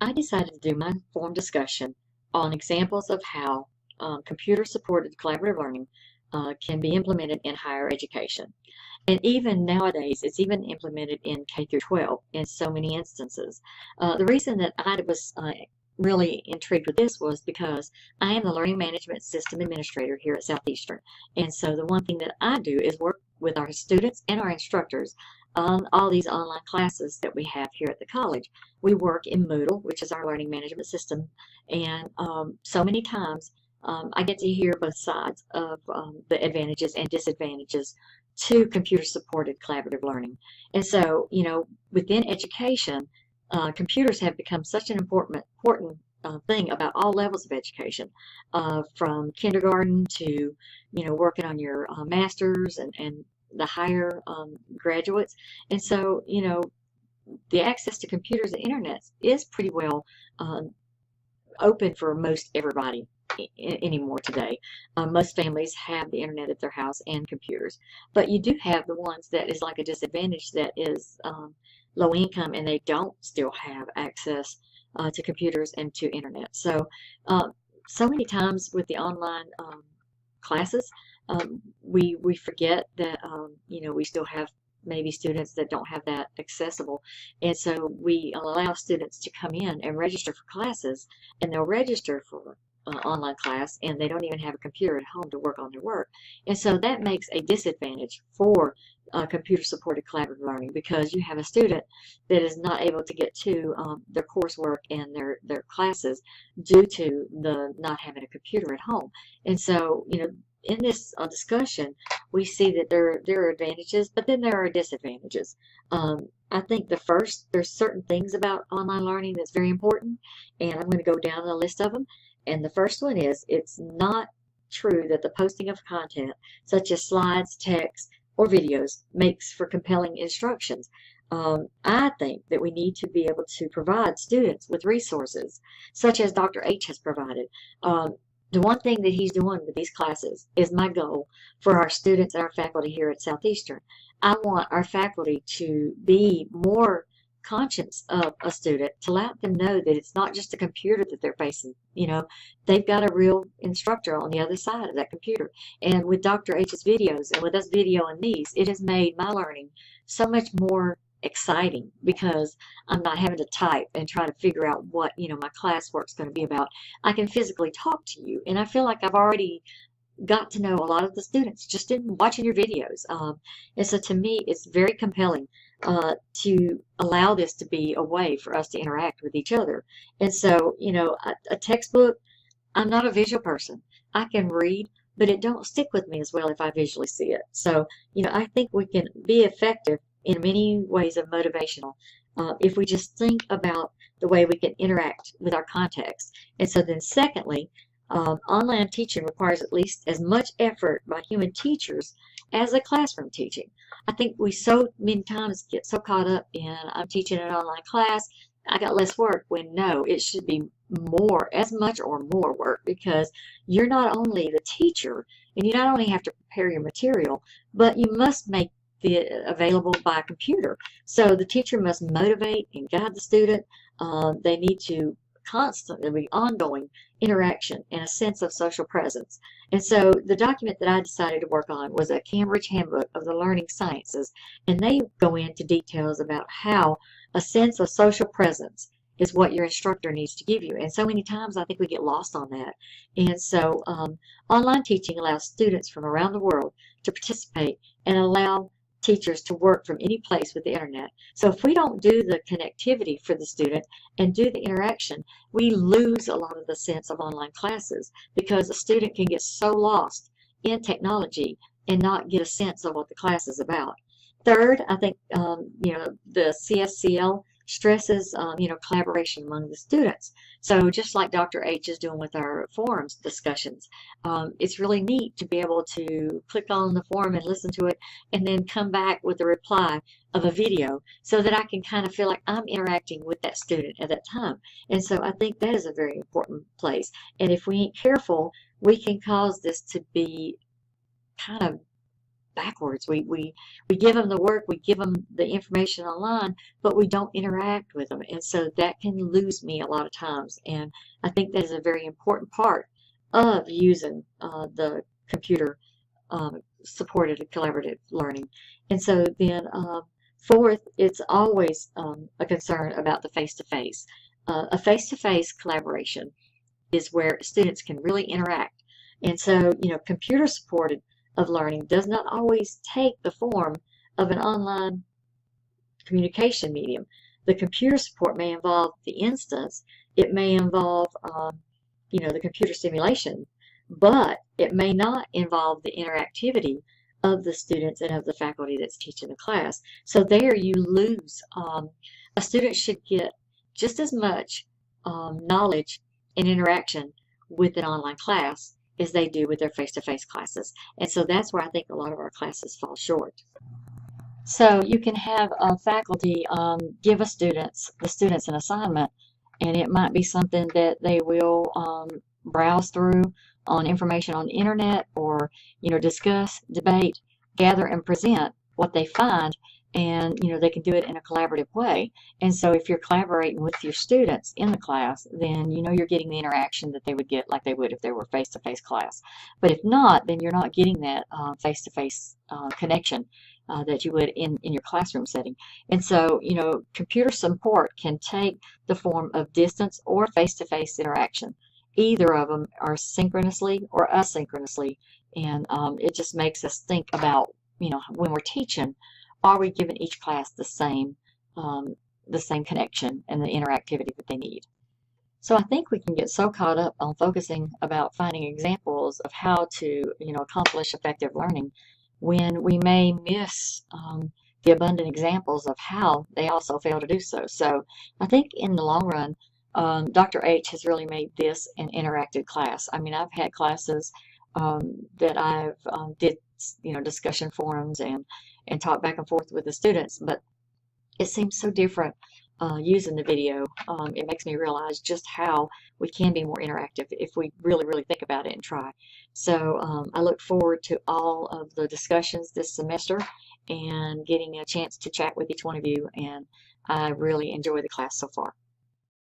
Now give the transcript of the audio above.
I decided to do my forum discussion on examples of how computer-supported collaborative learning can be implemented in higher education. And even nowadays, it's even implemented in K through 12 in so many instances. The reason that I was really intrigued with this was because I am the Learning Management System Administrator here at Southeastern. And so the one thing that I do is work with our students and our instructors on all these online classes that we have here at the college. We work in Moodle, which is our learning management system, and so many times I get to hear both sides of the advantages and disadvantages to computer-supported collaborative learning. And so, within education, computers have become such an important thing about all levels of education, from kindergarten to, working on your master's and the higher graduates. And so, the access to computers and internet is pretty well open for most everybody anymore today. Most families have the internet at their house and computers, but you do have the ones that is like a disadvantage, that is low income, and they don't still have access to computers and to internet. So so many times with the online classes, we forget that we still have maybe students that don't have that accessible, and so we allow students to come in and register for classes, and they'll register for online class, and they don't even have a computer at home to work on their work. And so that makes a disadvantage for computer-supported collaborative learning, because you have a student that is not able to get to their coursework and their classes due to the not having a computer at home. And so, in this discussion, we see that there are advantages, but then there are disadvantages. I think there's certain things about online learning that's very important, and I'm going to go down the list of them. And the first one is, it's not true that the posting of content, such as slides, text, or videos, makes for compelling instructions. I think that we need to be able to provide students with resources, such as Dr. H has provided. The one thing that he's doing with these classes is my goal for our students and our faculty here at Southeastern. I want our faculty to be more conscious of a student, to let them know that it's not just a computer that they're facing. They've got a real instructor on the other side of that computer. And with Dr. H's videos, and with us videoing these, it has made my learning so much more exciting, because I'm not having to type and try to figure out what my classwork's going to be about. I can physically talk to you, and I feel like I've already got to know a lot of the students just in watching your videos. And so to me, it's very compelling to allow this to be a way for us to interact with each other. And so, a textbook, I'm not a visual person. I can read, but it don't stick with me as well if I visually see it. So, I think we can be effective in many ways of motivational if we just think about the way we can interact with our context. And so then secondly, online teaching requires at least as much effort by human teachers as a classroom teaching. I think we so many times get so caught up in, I'm teaching an online class, I got less work, when no, it should be more, as much or more work, because you're not only the teacher, and you not only have to prepare your material, but you must make it available by computer. So the teacher must motivate and guide the student. They need to constantly be ongoing interaction and a sense of social presence. And so the document that I decided to work on was a Cambridge Handbook of the Learning Sciences, and they go into details about how a sense of social presence is what your instructor needs to give you. And so many times I think we get lost on that. And so online teaching allows students from around the world to participate and allow teachers to work from any place with the internet. So if we don't do the connectivity for the student and do the interaction, we lose a lot of the sense of online classes, because a student can get so lost in technology and not get a sense of what the class is about. Third, I think the CSCL stresses collaboration among the students. So just like Dr. H is doing with our forums discussions, it's really neat to be able to click on the forum and listen to it, and then come back with a reply of a video, so that I can kind of feel like I'm interacting with that student at that time. And so I think that is a very important place. And if we ain't careful, we can cause this to be kind of backwards. We give them the work, we give them the information online, but we don't interact with them. And so that can lose me a lot of times. And I think that is a very important part of using the computer supported collaborative learning. And so then fourth, it's always a concern about the face-to-face. A face-to-face collaboration is where students can really interact. And so, computer supported of learning does not always take the form of an online communication medium. The computer support may involve the instance, it may involve the computer simulation, but it may not involve the interactivity of the students and of the faculty that's teaching the class. So there you lose. A student should get just as much knowledge and interaction with an online class as they do with their face-to-face classes. And so that's where I think a lot of our classes fall short. So you can have faculty give the students an assignment, and it might be something that they will browse through on information on the internet, or discuss, debate, gather, and present what they find. And they can do it in a collaborative way. And so if you're collaborating with your students in the class, then you're getting the interaction that they would get like they would if they were face-to-face class. But if not, then you're not getting that face-to-face connection that you would in your classroom setting. And so computer support can take the form of distance or face-to-face interaction. Either of them are synchronously or asynchronously, and it just makes us think about when we're teaching, are we giving each class the same connection and the interactivity that they need? So I think we can get so caught up on focusing about finding examples of how to accomplish effective learning when we may miss the abundant examples of how they also fail to do so. So I think in the long run, Dr. H has really made this an interactive class. I mean, I've had classes that I've did discussion forums and talk back and forth with the students, but it seems so different using the video. It makes me realize just how we can be more interactive if we really, really think about it and try. So I look forward to all of the discussions this semester and getting a chance to chat with each one of you, and I really enjoy the class so far.